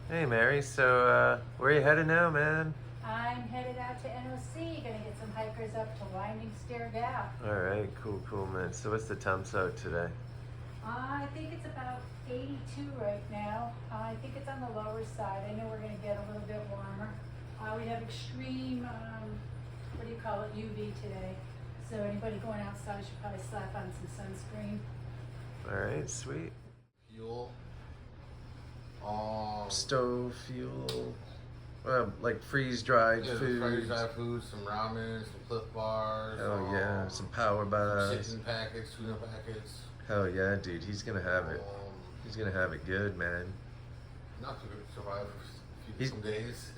Hey Mary, so where are you headed now, man? I'm headed out to NOC, gonna get some hikers up to Winding Stair Gap. Alright, cool, man. So what's the temps out today? I think it's about 82 right now. I think it's on the lower side. I know we're gonna get a little bit warmer. We have extreme, what do you call it, UV today. So anybody going outside should probably slap on some sunscreen. Alright, sweet. Fuel. Stove, fuel, like freeze-dried Yeah, food. freeze-dried food, some ramen, some Cliff Bars. Oh yeah, some power bars. Chicken packets, tuna packets. Hell yeah, dude, he's gonna have it. He's gonna have it good, man. Not too good to survive for some days.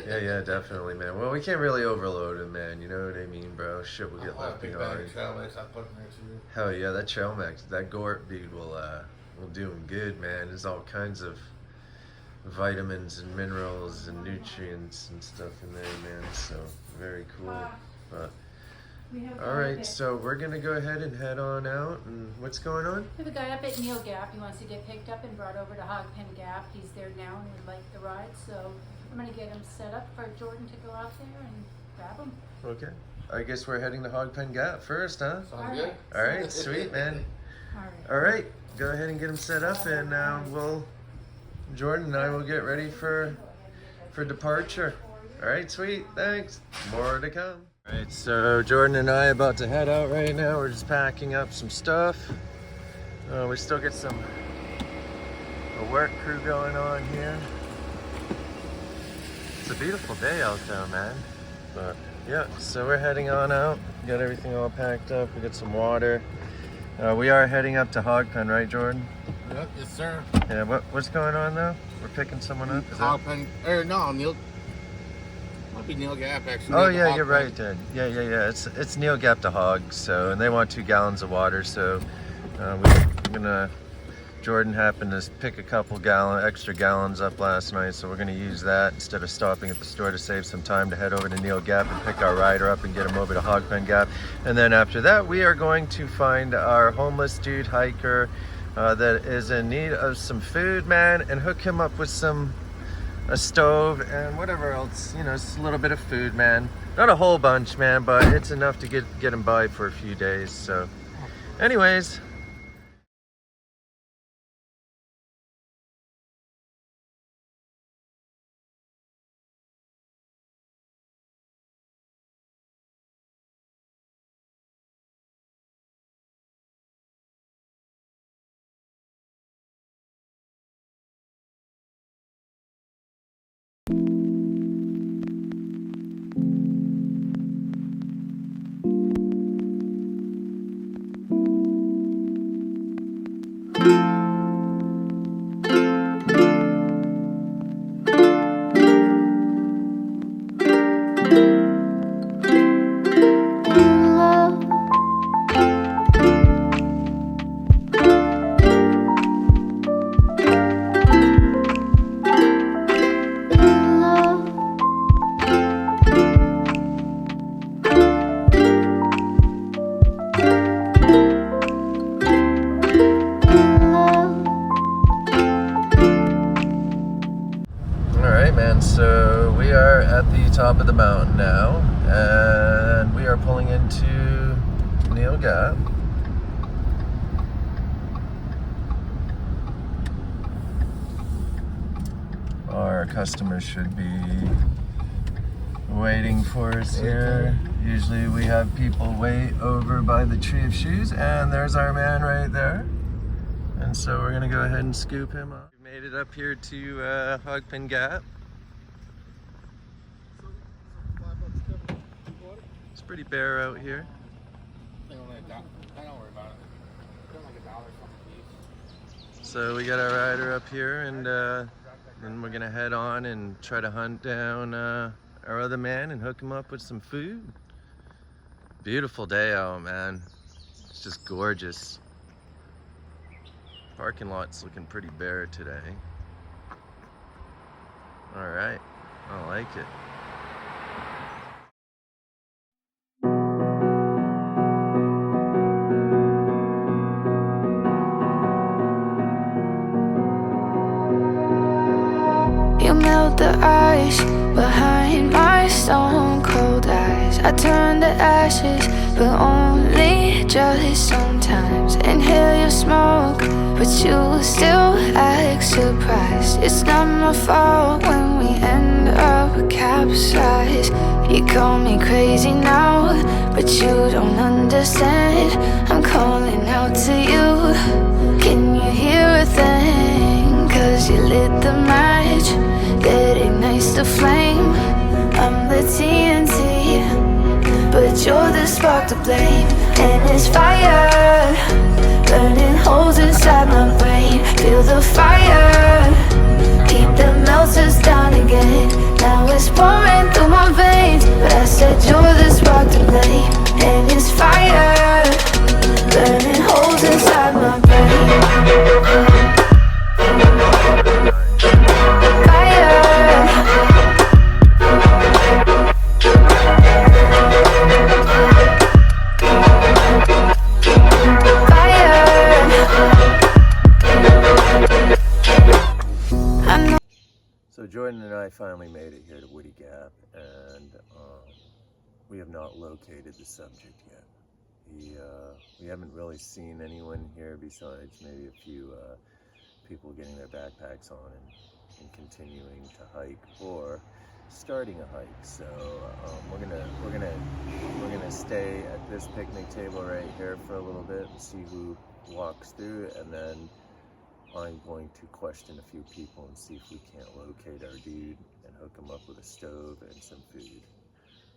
Yeah, definitely, man. Well, we can't really overload him, man. You know what I mean, bro? Shit will get left big behind. bag of trail mix I put in there too. Hell yeah, that trail mix, that Gort dude will do him good, man. There's all kinds of vitamins and minerals and nutrients and stuff in there, man. So very cool. But all right, so we're gonna go ahead and head on out. And what's going on? We have a guy up at Neil Gap. He wants to get picked up and brought over to Hogpen Gap. He's there now and would like the ride. So I'm gonna get him set up for Jordan to go out there and grab him. Okay. I guess we're heading to Hogpen Gap first, huh? Sounds good. All right, sweet, man. All right, go ahead and get him set up, and Jordan and I will get ready for departure. All right, sweet, thanks. More to come. All right, so Jordan and I about to head out right now. We're just packing up some stuff. We still get a work crew going on here. It's a beautiful day out there, man. But yeah, so we're heading on out. Got everything all packed up. We got some water. We are heading up to Hogpen, right, Jordan? Yep, yes, sir. Yeah, what's going on though? We're picking someone up? Hogpen, or no, Neil. Might be Neil Gap, actually. Oh yeah, you're right, Dad. Yeah. It's Neil Gap to Hog, so, and they want 2 gallons of water, so Jordan happened to pick a couple extra gallons up last night, so we're gonna use that instead of stopping at the store to save some time to head over to Neil Gap and pick our rider up and get him over to Hogpen Gap. And then after that, we are going to find our homeless dude hiker that is in need of some food, man, and hook him up with a stove and whatever else, just a little bit of food, man. Not a whole bunch, man, but it's enough to get him by for a few days. So anyways, so we are at the top of the mountain now, and we are pulling into Neil Gap. Our customers should be waiting for us here. Usually we have people wait over by the Tree of Shoes, and there's our man right there. And so we're gonna go ahead and scoop him up. We made it up here to Hogpen Gap. It's pretty bare out here. Don't worry about it. Like $1 something. So we got our rider up here, and then we're gonna head on and try to hunt down our other man and hook him up with some food. Beautiful day out, man. It's just gorgeous. Parking lot's looking pretty bare today. All right, I like it. melt the ice behind my stone cold eyes. I turn to ashes, but only just sometimes. Inhale your smoke, but you still act surprised. It's not my fault when we end up capsized. You call me crazy now, but you don't understand. I'm calling out to you. Can you hear a thing? 'Cause you lit the match that ignites the flame. I'm the TNT, but you're the spark to blame. And it's fire burning holes inside my brain. Feel the fire, keep the melters down again. Now it's pouring through my veins, but I said you're the spark to blame. And it's fire burning holes inside my brain. So Jordan and I finally made it here to Woody Gap, and we have not located the subject yet. We haven't really seen anyone here besides maybe a few people getting their backpacks on and continuing to hike or starting a hike. So we're gonna stay at this picnic table right here for a little bit and see who walks through, and then I'm going to question a few people and see if we can't locate our dude and hook him up with a stove and some food.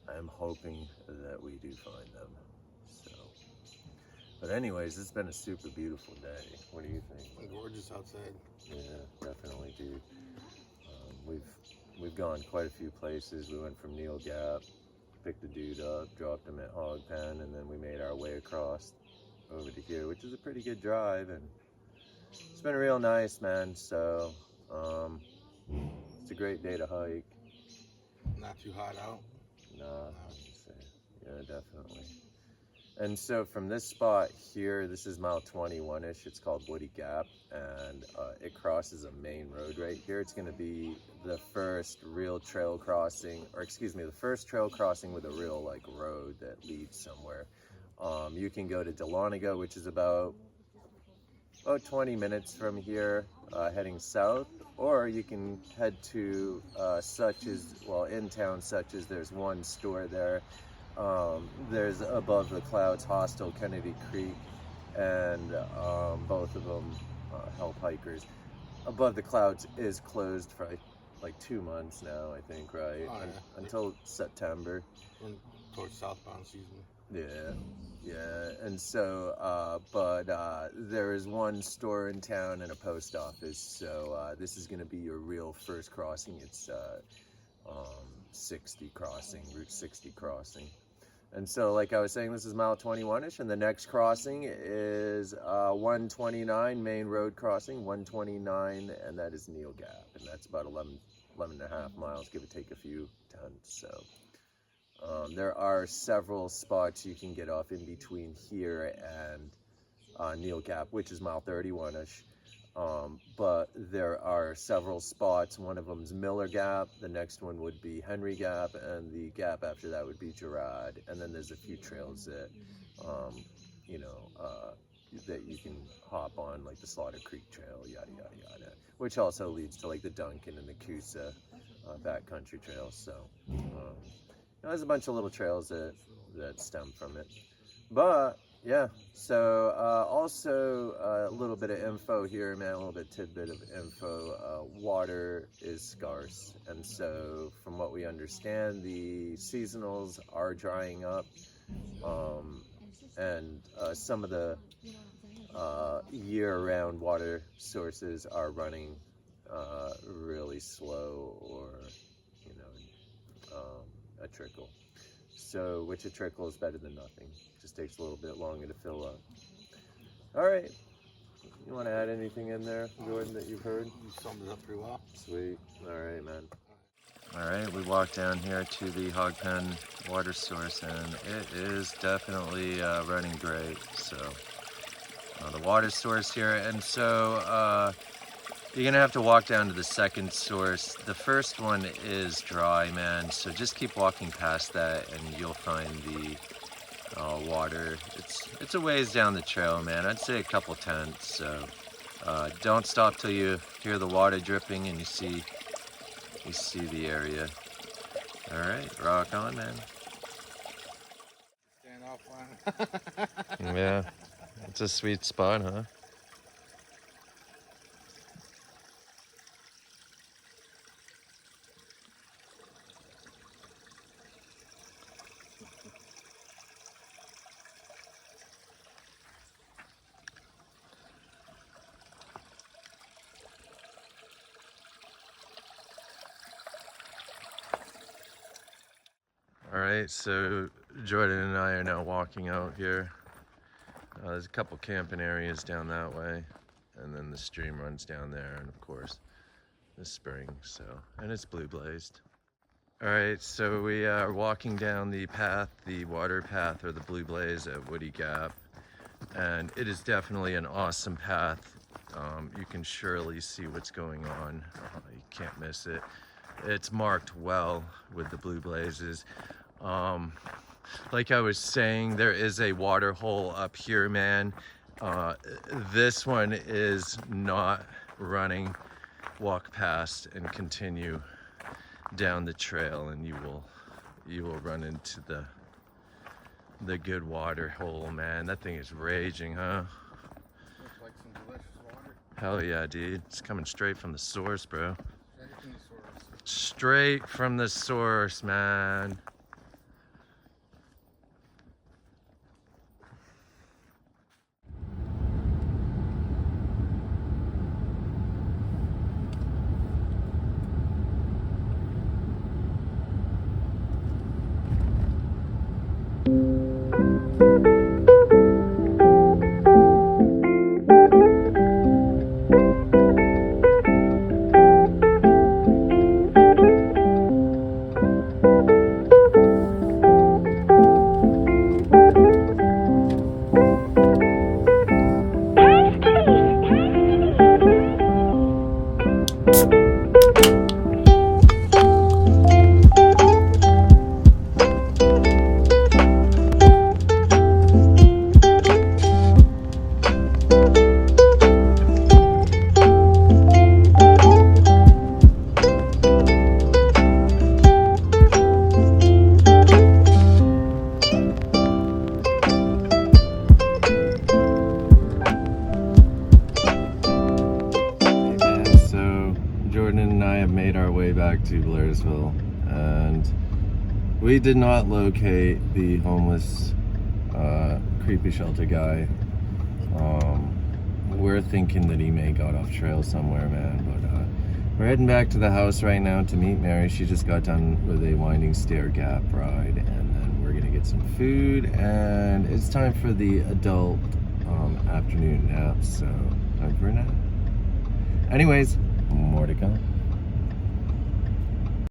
I'm hoping that we do find them. So, but anyways, it's been a super beautiful day. What do you think? Gorgeous outside. Yeah, definitely, dude. We've gone quite a few places. We went from Neil Gap, picked the dude up, dropped him at Hog Pen, and then we made our way across over to here, which is a pretty good drive, and it's been real nice, man. So it's a great day to hike. Not too hot out. Nah, yeah, definitely. And so from this spot here, this is mile 21-ish. It's called Woody Gap, and it crosses a main road right here. It's going to be the first real trail crossing, or excuse me, the first trail crossing with a real like road that leads somewhere. You can go to Dahlonega, which is about 20 minutes from here, heading south, or you can head to in town Such as there's one store there. There's Above the Clouds Hostel, Kennedy Creek, and both of them help hikers. Above the Clouds is closed for like 2 months now, I think, right? Oh, yeah. Until September. Towards southbound season. Yeah, and so, but there is one store in town and a post office, so this is going to be your real first crossing. It's 60 crossing, Route 60 crossing. And so, like I was saying, this is mile 21-ish, and the next crossing is 129, main road crossing, 129, and that is Neil Gap, and that's about 11 and a half miles, give or take a few tons. So there are several spots you can get off in between here and Neil Gap, which is mile 31-ish. But there are several spots. One of them is Miller Gap, the next one would be Henry Gap, and the gap after that would be Girard. And then there's a few trails that, that you can hop on, like the Slaughter Creek Trail, yada, yada, yada, which also leads to like the Duncan and the Coosa backcountry trails. So there's a bunch of little trails that stem from it. But yeah, so also a little bit of info here, man, a little bit tidbit of info. Water is scarce, and so from what we understand, the seasonals are drying up, and some of the year-round water sources are running really slow, or a trickle. So, which a trickle is better than nothing. Just takes a little bit longer to fill up. All right. You want to add anything in there, Jordan, that you've heard? You summed it up pretty well. Sweet. All right, man. All right, we walked down here to the Hog Pen water source, and it is definitely running great. So, the water source here, and so You're gonna have to walk down to the second source. The first one is dry, man, so just keep walking past that and you'll find the water. It's a ways down the trail, man. I'd say a couple tenths, so don't stop till you hear the water dripping and you see the area. All right, rock on, man. Stand offline. Yeah, it's a sweet spot, huh? All right, so Jordan and I are now walking out here. There's a couple camping areas down that way, and then the stream runs down there, and of course the spring. So, and it's blue blazed. All right, so we are walking down the path, the water path, or the blue blaze at Woody Gap, and it is definitely an awesome path. You can surely see what's going on. You can't miss it. It's marked well with the blue blazes. Like I was saying, there is a water hole up here, man. This one is not running. Walk past and continue down the trail and you will run into the good water hole, man. That thing is raging, huh? Looks like some delicious water. Hell yeah, dude. It's coming straight from the source, bro. Straight from the source. Straight from the source, man. To Blairsville, and we did not locate the homeless creepy shelter guy. We're thinking that he may got off trail somewhere, man, but we're heading back to the house right now to meet Mary. She just got done with a winding stair gap ride, and then we're gonna get some food, and it's time for the adult afternoon nap, so time for a nap. Anyways, more to come.